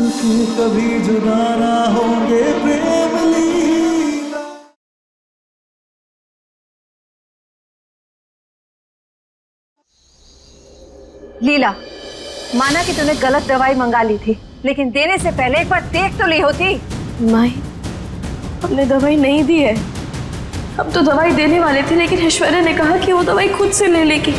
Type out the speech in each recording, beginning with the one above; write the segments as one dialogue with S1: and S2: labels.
S1: मिलके कभी जुदा ना होंगे प्रेम लीला।
S2: लीला, माना कि तूने गलत दवाई मंगा ली थी, लेकिन देने से पहले एक बार देख तो ली होती।
S3: माई, हमने दवाई नहीं दी है। हम तो दवाई देने वाले थे, लेकिन ऐश्वर्या ने कहा कि वो दवाई खुद से ले लेगी।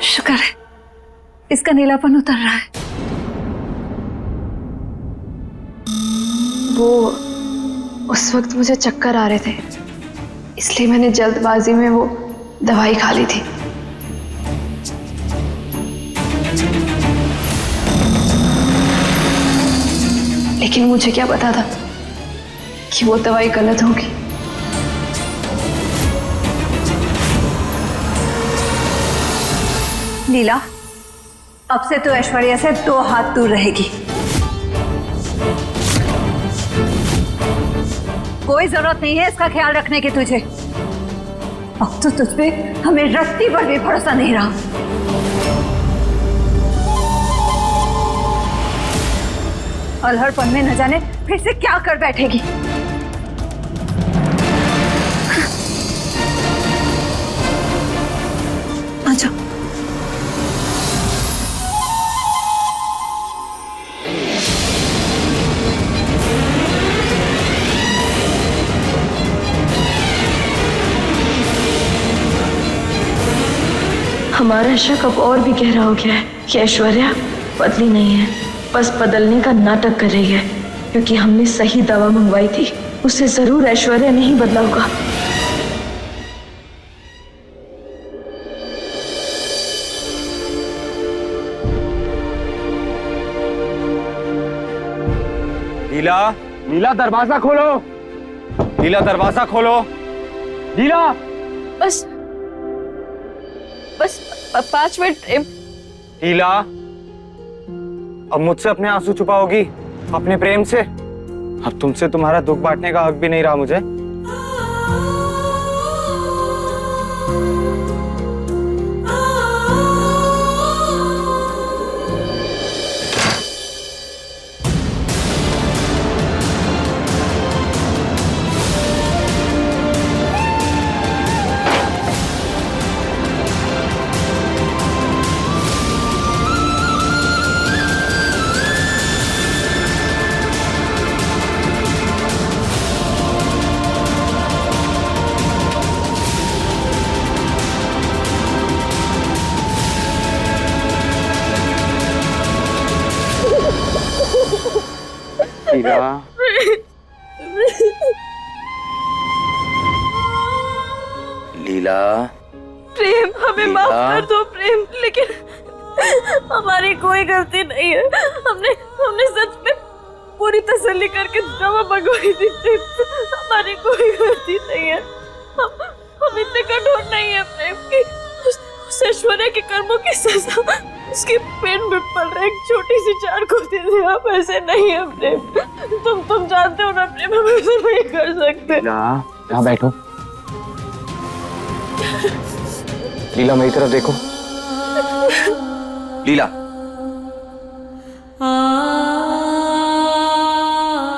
S2: शुक्र है इसका नीलापन उतर रहा है।
S3: वो उस वक्त मुझे चक्कर आ रहे थे, इसलिए मैंने जल्दबाजी में वो दवाई खा ली थी। लेकिन मुझे क्या पता था कि वो दवाई गलत होगी।
S2: लीला, अब से तो ऐश्वर्या से 2 हाथ दूर रहेगी। कोई जरूरत नहीं है इसका ख्याल रखने की तुझे। अब तो तुझ पे हमें रत्ती पर भी भरोसा नहीं रहा। अलहड़पन में न जाने फिर से क्या कर बैठेगी। आजा।
S3: हमारा शक अब और भी गहरा हो गया है कि ऐश्वर्या बदली नहीं है, बस बदलने का नाटक कर रही है। क्योंकि हमने सही दवा मंगवाई थी, उससे जरूर ऐश्वर्या नहीं बदला होगा।
S4: लीला, लीला दरवाजा खोलो। लीला दरवाजा खोलो। लीला,
S3: बस 5 मिनट।
S4: लीला, अब मुझसे अपने आंसू छुपाओगी अपने प्रेम से? अब तुमसे तुम्हारा दुख बांटने का हक भी नहीं रहा मुझे। लीला, लीला,
S3: प्रेम, हमें माफ कर दो प्रेम, लेकिन हमारी कोई गलती नहीं है। हमने सच में पूरी तसल्ली करके दवा मंगवाई थी प्रेम। हमारी कोई गलती नहीं है। हम इतने कठोर नहीं है प्रेम की उस ऐश्वर्या के कर्मों की सजा उसके पेट में पल रहा एक छोटी सी चार को दे दे। आप ऐसे नहीं है प्रेम। तुम जानते हो ना प्रेम, हम ऐसे नहीं कर सकते।
S4: यहाँ बैठो। लीला, मेरी तरफ देखो। लीला,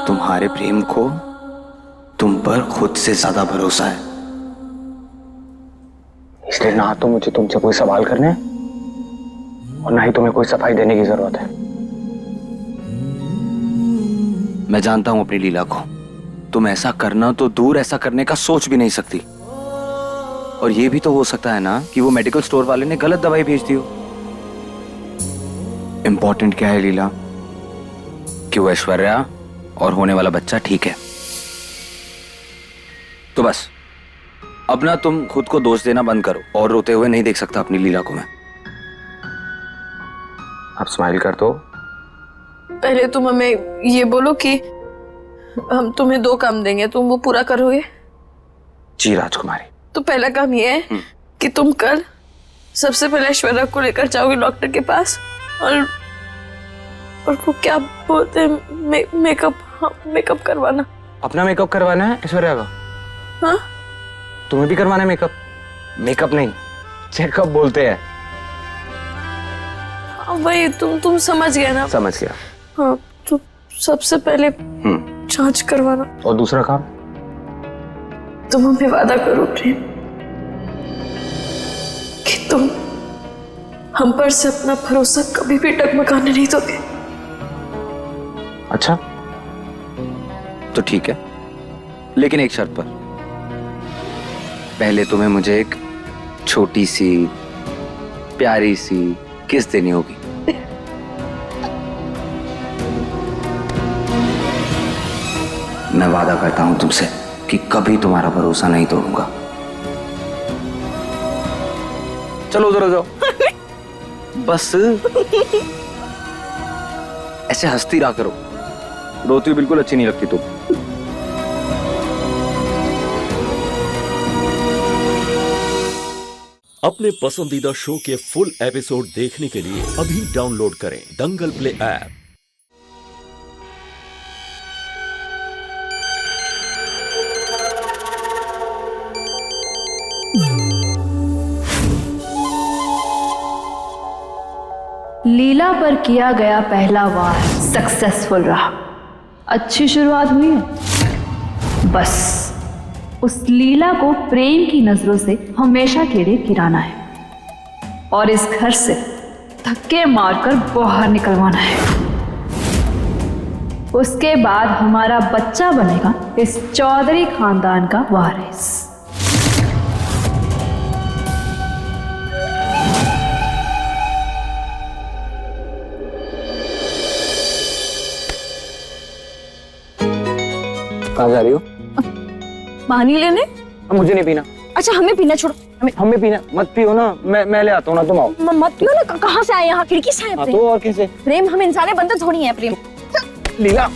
S4: तुम्हारे प्रेम को तुम पर खुद से ज्यादा भरोसा है, इसलिए ना तो मुझे तुमसे कोई सवाल करने और ना ही तुम्हें कोई सफाई देने की जरूरत है। मैं जानता हूं अपनी लीला को। तुम ऐसा करना तो दूर, ऐसा करने का सोच भी नहीं सकती। और ये भी तो हो सकता है ना कि वो मेडिकल स्टोर वाले ने गलत दवाई भेज दी हो। इंपॉर्टेंट क्या है लीला, कि वो ऐश्वर्या और होने वाला बच्चा ठीक है। तो बस अब ना तुम खुद को दोष देना बंद करो। और रोते हुए नहीं देख सकता अपनी लीला को मैं। अब स्माइल कर दो।
S3: पहले तुम हमें ये बोलो कि हम तुम्हें 2 काम देंगे, तुम वो पूरा करोगे?
S4: जी राजकुमारी।
S3: तो पहला काम ये है कि तुम कल सबसे पहले ऐश्वर्या को लेकर जाओगे डॉक्टर के पास, और वो क्या बोलते हैं, मेकअप करवाना।
S4: अपना मेकअप करवाना है ऐश्वर्या का?
S3: हाँ
S4: तुम्हें भी करवाना है मेकअप? मेकअप नहीं, चेकअप बोलते हैं।
S3: वही तुम समझ गए ना?
S4: समझ गया।
S3: हाँ तो सबसे पहले जांच करवाना।
S4: और दूसरा काम?
S3: तुम हमें वादा करो प्रेम कि तुम हम पर से अपना भरोसा कभी भी डगमगाने नहीं दोगे।
S4: अच्छा तो ठीक है, लेकिन एक शर्त पर। पहले तुम्हें मुझे एक छोटी सी प्यारी सी किस देनी होगी। मैं वादा करता हूं तुमसे कि कभी तुम्हारा भरोसा नहीं तोड़ूंगा। चलो उधर जाओ। बस ऐसे हंसती रहा करो, रोती हुई बिल्कुल अच्छी नहीं लगती तुम।
S5: अपने पसंदीदा शो के फुल एपिसोड देखने के लिए अभी डाउनलोड करें दंगल प्ले ऐप।
S6: लीला पर किया गया पहला वार सक्सेसफुल रहा। अच्छी शुरुआत हुई है। बस उस लीला को प्रेम की नजरों से हमेशा के लिए गिराना है और इस घर से धक्के मारकर बाहर निकलवाना है। उसके बाद हमारा बच्चा बनेगा इस चौधरी खानदान का वारिस।
S4: कहाँ जा रही हो?
S3: पानी लेने?
S4: मुझे नहीं पीना।
S3: अच्छा हमें पीना छोड़ो।
S4: हमें पीना मत पियो ना, मैं ले आता हूँ ना, तुम आओ।
S3: मत पियो ना। कहाँ से आए यहाँ? खिड़की से आए
S4: हाँ,
S3: प्रेम।
S4: तो और कैसे?
S3: प्रेम हम इंसाने बंदर थोड़ी हैं प्रेम।
S4: लीला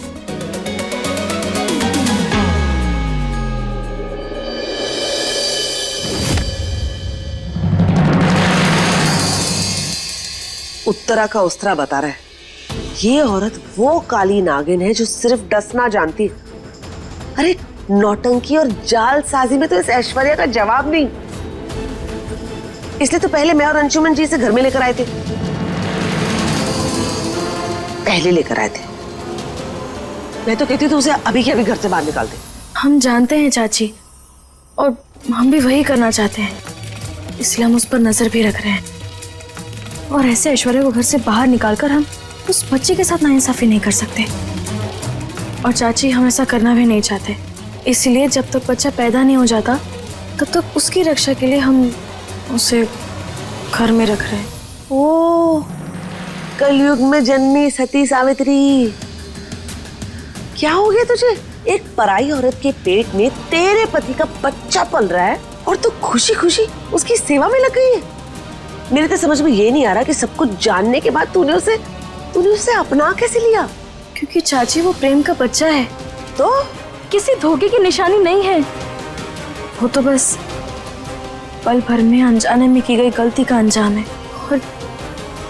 S7: उत्तरा का उस्तरा बता रहा है, ये औरत वो काली नागिन है जो सिर्फ डसना जानती है। अरे नौटंकी और जालसाजी में तो इस ऐश्वर्या का जवाब नहीं। इसलिए तो पहले मैं और अंशुमन जी से घर में लेकर आए थे। पहले लेकर आए थे। मैं तो कहती हूँ उसे अभी के अभी घर से बाहर निकाल दे।
S3: हम जानते हैं चाची, और हम भी वही करना चाहते हैं, इसलिए हम उस पर नजर भी रख रहे हैं। और ऐसे ऐश्वर्या को घर से बाहर निकालकर हम उस बच्चे के साथ नाइंसाफी नहीं कर सकते। और चाची हम ऐसा करना भी नहीं चाहते, इसलिए जब तक बच्चा पैदा नहीं हो जाता तब तक उसकी रक्षा के लिए हम उसे घर में रख रहे हैं।
S7: ओ, कलयुग में जन्मी सती सावित्री, क्या हो गया तुझे? एक पराई औरत के पेट में तेरे पति का बच्चा पल रहा है और तू खुशी खुशी उसकी सेवा में लग गई है। मेरे तो समझ में ये नहीं आ रहा कि सब कुछ जानने के बाद तूने उसे अपना कैसे लिया?
S3: क्योंकि चाची वो प्रेम का बच्चा है,
S7: तो
S3: किसी धोखे की निशानी नहीं है। वो तो बस पल भर में अनजाने में की गई गलती का अंजाम है, और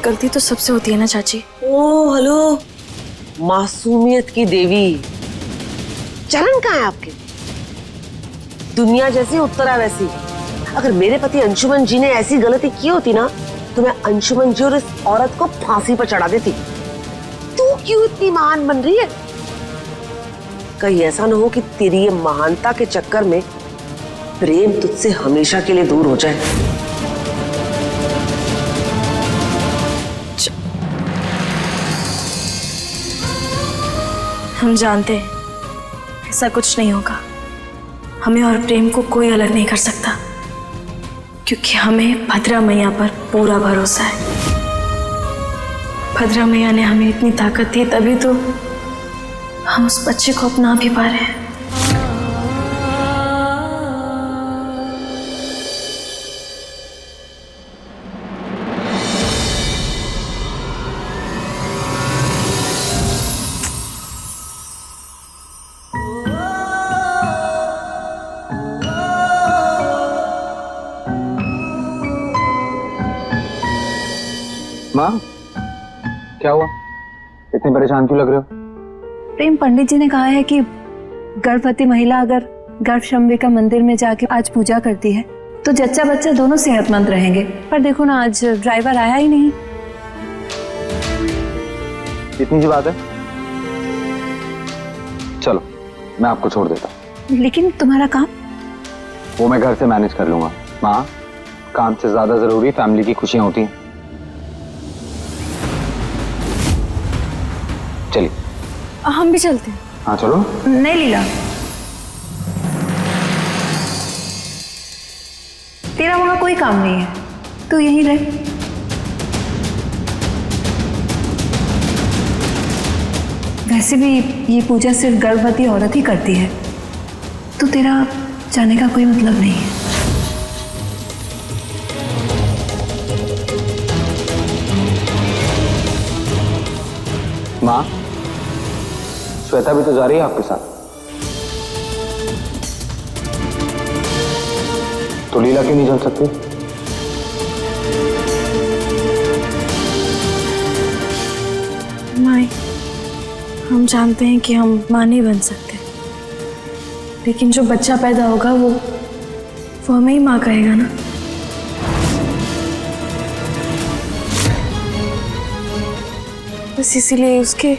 S3: गलती तो सबसे होती है ना चाची।
S7: ओ हेलो, मासूमियत की देवी, चलन कहाँ है आपके? दुनिया जैसी उत्तरा वैसी। अगर मेरे पति अंशुमन जी ने ऐसी गलती की होती ना, तो मैं अंशुमन जी और इस औरत को फांसी पर चढ़ा देती। तू क्यों इतनी महान बन रही है? कहीं ऐसा ना हो कि तेरी ये महानता के चक्कर में प्रेम तुझसे हमेशा के लिए दूर हो जाए।
S3: हम जानते हैं ऐसा कुछ नहीं होगा। हमें और प्रेम को कोई अलग नहीं कर सकता, क्योंकि हमें भद्रा मैया पर पूरा भरोसा है। भद्रा मैया ने हमें इतनी ताकत दी, तभी तो हम उस बच्चे को अपना भी पा रहे हैं।
S4: माँ, क्या हुआ? इतने परेशान क्यों लग रहे हो?
S2: प्रेम, पंडित जी ने कहा है कि गर्भवती महिला अगर गर्भशंबिका मंदिर में जाके आज पूजा करती है तो जच्चा बच्चा दोनों सेहतमंद रहेंगे। पर देखो ना, आज ड्राइवर आया ही नहीं।
S4: इतनी सी बात है, चलो मैं आपको छोड़ देता हूँ।
S2: लेकिन तुम्हारा काम?
S4: वो मैं घर से मैनेज कर लूंगा। माँ, काम से ज्यादा जरूरी फैमिली की खुशियां होती हैं। चलिए।
S3: हम भी चलते हैं।
S4: हाँ चलो।
S2: नहीं लीला, तेरा वहां कोई काम नहीं है, तू यहीं रह। वैसे भी ये पूजा सिर्फ गर्भवती औरत ही करती है, तो तेरा जाने का कोई मतलब नहीं है।
S4: माँ, श्वेता भी तो जा रही है आपके साथ, तो लीला क्यों नहीं चल सकती?
S3: माई, हम जानते हैं कि हम माँ नहीं बन सकते, लेकिन जो बच्चा पैदा होगा वो हमें ही माँ कहेगा ना। बस इसीलिए उसके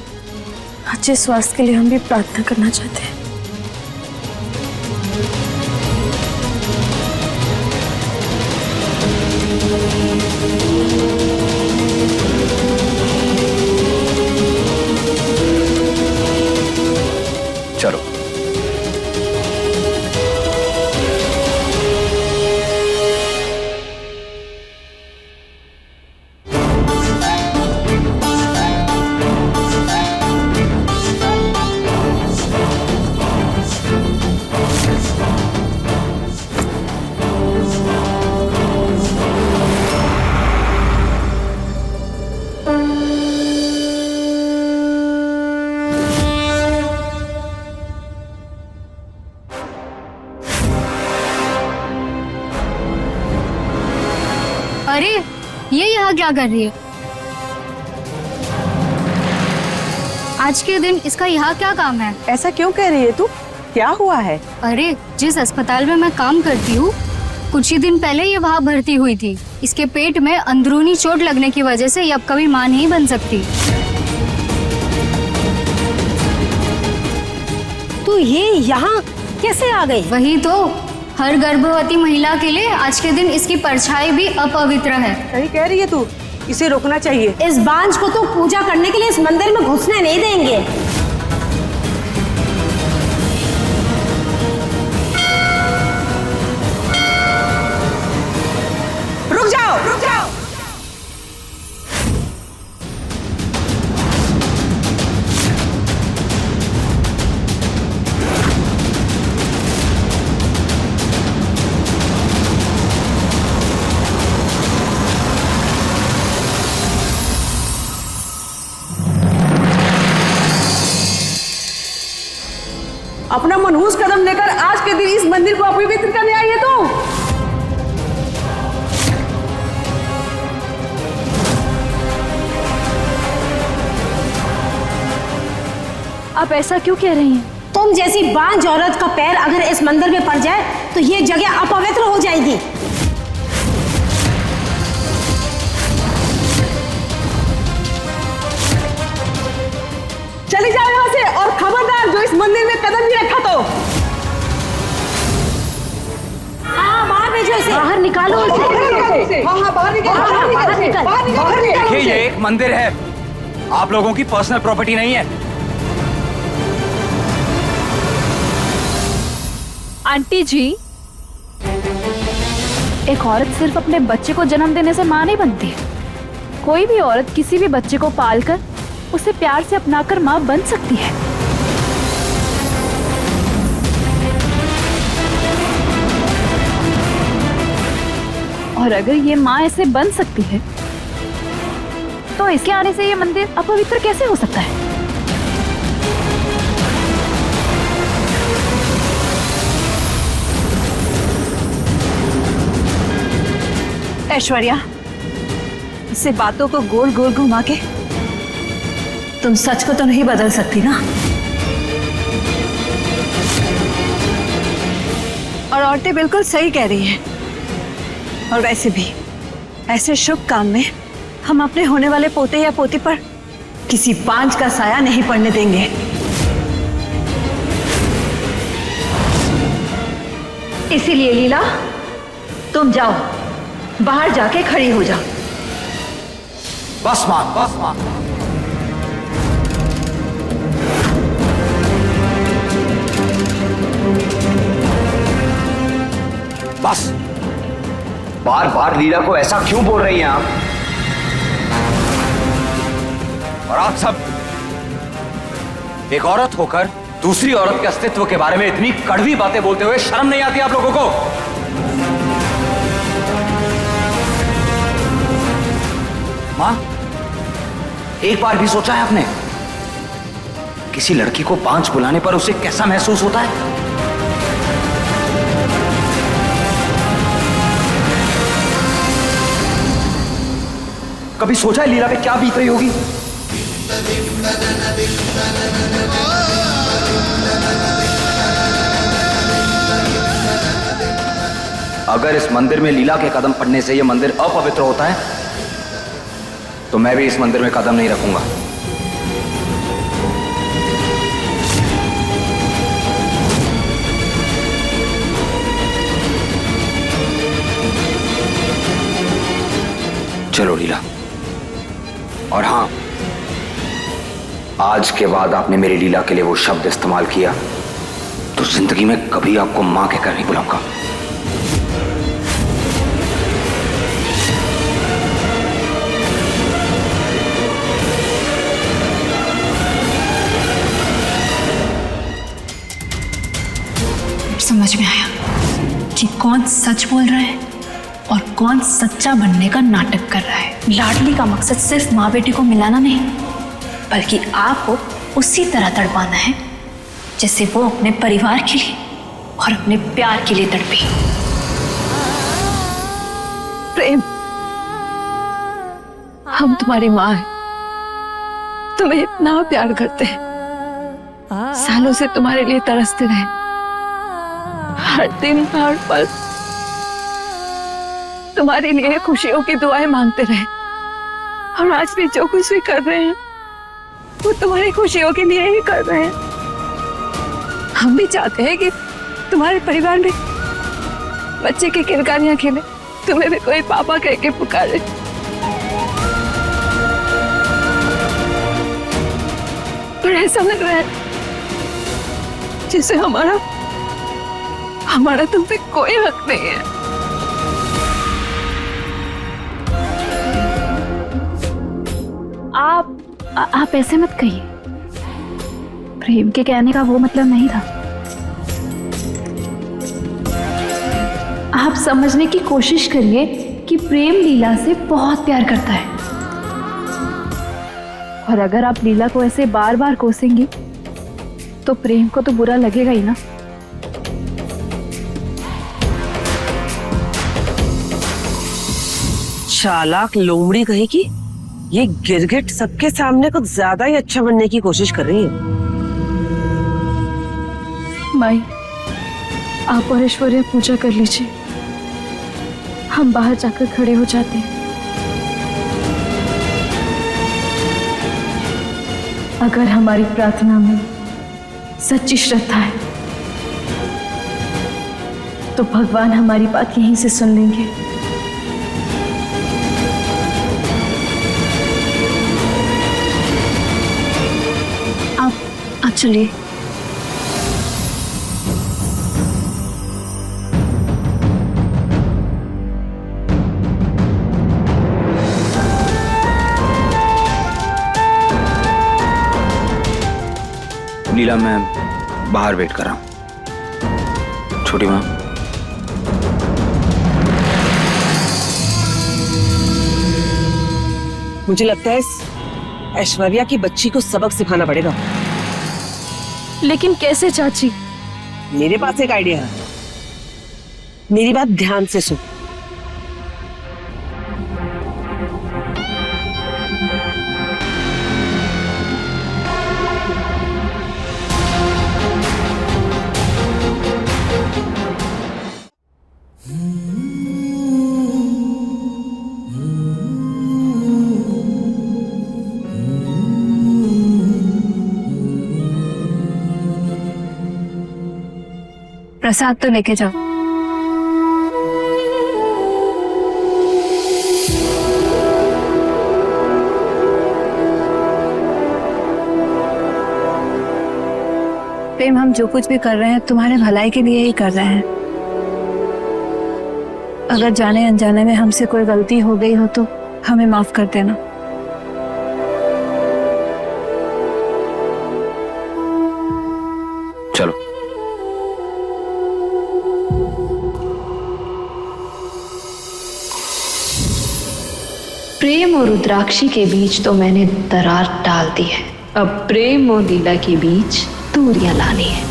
S3: अच्छे स्वास्थ्य के लिए हम भी प्रार्थना करना चाहते हैं।
S4: चलो।
S8: अरे ये यहाँ क्या कर रही है? आज के दिन इसका यहाँ क्या काम है?
S7: ऐसा क्यों कह रही है तू? क्या हुआ है?
S8: अरे जिस अस्पताल में मैं काम करती हूँ, कुछ ही दिन पहले ये वहाँ भर्ती हुई थी। इसके पेट में अंदरूनी चोट लगने की वजह से ये अब कभी माँ नहीं बन सकती।
S3: तो ये यहाँ कैसे आ गई?
S8: वही तो, हर गर्भवती महिला के लिए आज के दिन इसकी परछाई भी अपवित्र है।
S7: सही कह रही है तू, इसे रोकना चाहिए।
S3: इस बांझ को तो पूजा करने के लिए इस मंदिर में घुसने नहीं देंगे।
S7: रुक जाओ, रुक जाओ। अपना मनहूस कदम लेकर आज के दिन इस मंदिर को अपवित्र करने आई है तू।
S6: आप ऐसा क्यों कह रही हैं?
S3: तुम जैसी बांझ औरत का पैर अगर इस मंदिर में पड़ जाए तो ये जगह अपवित्र हो जाएगी।
S7: चली जाओ यहाँ से, और खबरदार जो इस मंदिर में कदम भी रखा तो।
S3: हाँ, बाहर भेजो इसे। बाहर निकालो इसे।
S7: हाँ, बाहर निकल,
S3: बाहर निकल।
S4: देखिए, ये एक मंदिर है, आप लोगों की पर्सनल प्रॉपर्टी नहीं है।
S6: आंटी जी, एक औरत सिर्फ अपने बच्चे को जन्म देने से माँ नहीं बनती। कोई भी औरत किसी भी बच्चे को पालकर उसे प्यार से अपनाकर माँ बन सकती है। और अगर ये माँ ऐसे बन सकती है, तो इसके आने से ये मंदिर अपवित्र कैसे हो सकता है?
S2: ऐश्वर्या, इससे बातों को गोल गोल घुमा के तुम सच को तो नहीं बदल सकती ना। औरतें बिल्कुल सही कह रही हैं। और वैसे भी ऐसे शुभ काम में हम अपने होने वाले पोते या पोती पर किसी बांझ का साया नहीं पड़ने देंगे। इसीलिए लीला, तुम जाओ, बाहर जाके खड़ी हो जाओ।
S4: बस मां, बस मां। बस, बार बार लीला को ऐसा क्यों बोल रही हैं आप? और आप सब एक औरत होकर दूसरी औरत के अस्तित्व के बारे में इतनी कड़वी बातें बोलते हुए शर्म नहीं आती आप लोगों को? मां, एक बार भी सोचा है आपने किसी लड़की को बांझ बुलाने पर उसे कैसा महसूस होता है? कभी सोचा है लीला पे क्या बीत रही होगी? अगर इस मंदिर में लीला के कदम पड़ने से यह मंदिर अपवित्र होता है तो मैं भी इस मंदिर में कदम नहीं रखूंगा। चलो लीला। और हां, आज के बाद आपने मेरी लीला के लिए वो शब्द इस्तेमाल किया तो जिंदगी में कभी आपको मां कहकर नहीं बुलाऊंगा।
S6: समझ में आया कि कौन सच बोल रहा है और कौन सच्चा बनने का नाटक कर रहा है। लाडली का मकसद सिर्फ माँ बेटी को मिलाना नहीं, बल्कि आपको उसी तरह तड़पाना है जैसे वो अपने परिवार के लिए और अपने प्यार के लिए तड़पी।
S2: प्रेम, हम तुम्हारी माँ हैं, तुम्हें इतना प्यार करते हैं, सालों से तुम्हारे लिए तरसते रहे, हर दिन हर पल तुम्हारे लिए खुशियों की दुआएं मांगते रहे। और आज भी जो कुछ भी कर रहे हैं वो तुम्हारी खुशियों के लिए ही कर रहे हैं। हम भी चाहते हैं कि तुम्हारे परिवार में बच्चे की किरकारियां खेले, तुम्हें भी कोई पापा कह के पुकारे। पर ऐसा लग रहा है जैसे हमारा तुम पे कोई हक नहीं है।
S6: आप ऐसे मत कहिए, प्रेम के कहने का वो मतलब नहीं था। आप समझने की कोशिश करिए कि प्रेम लीला से बहुत प्यार करता है, और अगर आप लीला को ऐसे बार बार कोसेंगी तो प्रेम को तो बुरा लगेगा ही ना।
S7: चालाक लोमड़ी कहेगी, ये गिरगिट सबके सामने कुछ ज्यादा ही अच्छा बनने की कोशिश कर रही है।
S6: माई, आप और ऐश्वर्या पूजा कर लीजिए, हम बाहर जाकर खड़े हो जाते हैं। अगर हमारी प्रार्थना में सच्ची श्रद्धा है तो भगवान हमारी बात यहीं से सुन लेंगे। आप चलिए।
S4: लीला, मैं बाहर वेट कर रहा हूं। छोटी माँ,
S7: मुझे लगता है ऐश्वर्या की बच्ची को सबक सिखाना पड़ेगा।
S6: लेकिन कैसे चाची?
S7: मेरे पास एक आइडिया है, मेरी बात ध्यान से सुन।
S2: प्रसाद तो लेके जाओ। प्रेम, हम जो कुछ भी कर रहे हैं तुम्हारे भलाई के लिए ही कर रहे हैं। अगर जाने अनजाने में हमसे कोई गलती हो गई हो तो हमें माफ कर देना।
S4: चलो।
S6: प्रेम और रुद्राक्षी के बीच तो मैंने दरार डाल दी है, अब प्रेम और लीला के बीच दूरियां लानी है।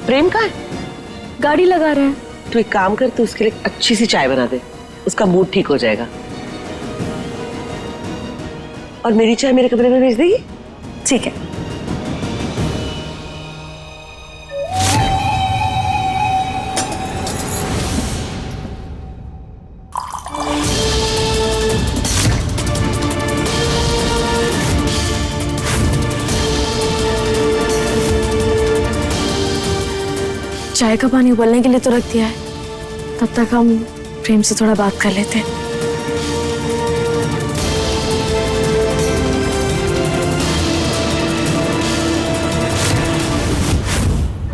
S7: प्रेम का है?
S3: गाड़ी लगा रहे हैं।
S7: तू एक काम कर, तू उसके लिए अच्छी सी चाय बना दे, उसका मूड ठीक हो जाएगा। और मेरी चाय मेरे कमरे में भेज देगी?
S3: ठीक है। चाय का पानी उबलने के लिए तो रख दिया है, तब तक हम प्रेम से थोड़ा बात कर लेते हैं।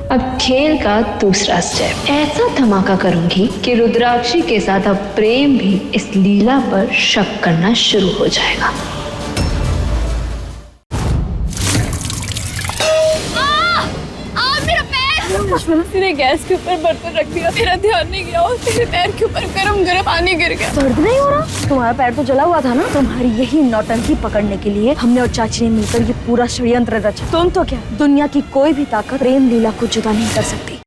S6: अब खेल का दूसरा स्टेप, ऐसा धमाका करूंगी कि रुद्राक्षी के साथ अब प्रेम भी इस लीला पर शक करना शुरू हो जाएगा।
S3: तेरे गैस के ऊपर बर्तन रख दिया, मेरा ध्यान नहीं गया और तेरे पैर के ऊपर गरम गरम पानी गिर गया।
S9: दर्द नहीं हो रहा? तुम्हारा पैर तो जला हुआ था ना। तुम्हारी यही नौटंकी पकड़ने के लिए हमने और चाची ने मिलकर ये पूरा षड्यंत्र रचा। तुम तो क्या, दुनिया की कोई भी ताकत प्रेम लीला को जुदा नहीं कर सकती।